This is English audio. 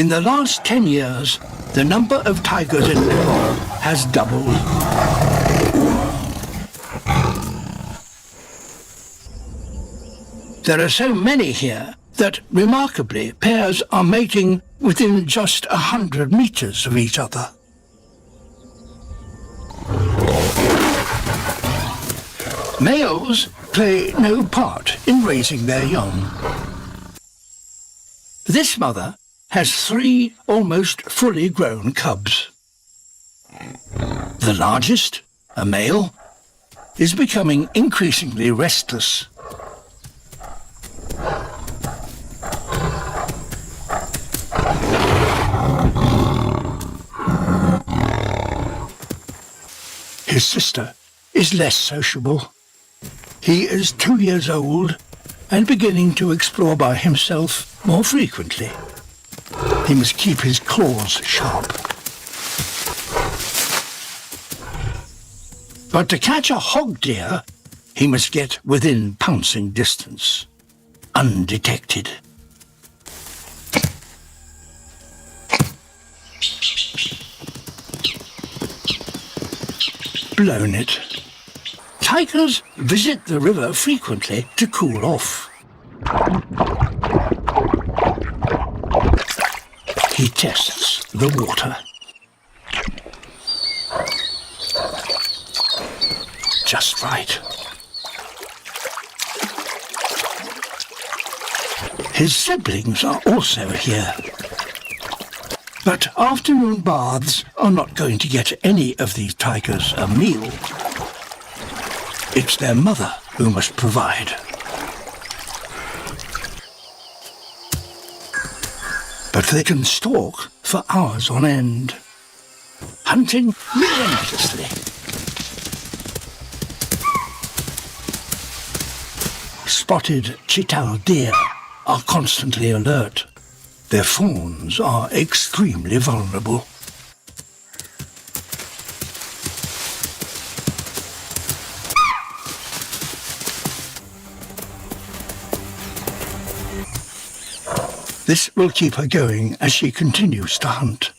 In the last 10 years, the number of tigers in Nepal has doubled. There are so many here that, remarkably, pairs are mating within just 100 meters of each other. Males play no part in raising their young. This mother has 3 almost fully grown cubs. The largest, a male, is becoming increasingly restless. His sister is less sociable. He is 2 years old and beginning to explore by himself more frequently. He must keep his claws sharp. But to catch a hog deer, he must get within pouncing distance, undetected. Blown it. Tigers visit the river frequently to cool off. He tests the water. Just right. His siblings are also here. But afternoon baths are not going to get any of these tigers a meal. It's their mother who must provide. But they can stalk for hours on end, hunting relentlessly. Spotted chital deer are constantly alert. Their fawns are extremely vulnerable. This will keep her going as she continues to hunt.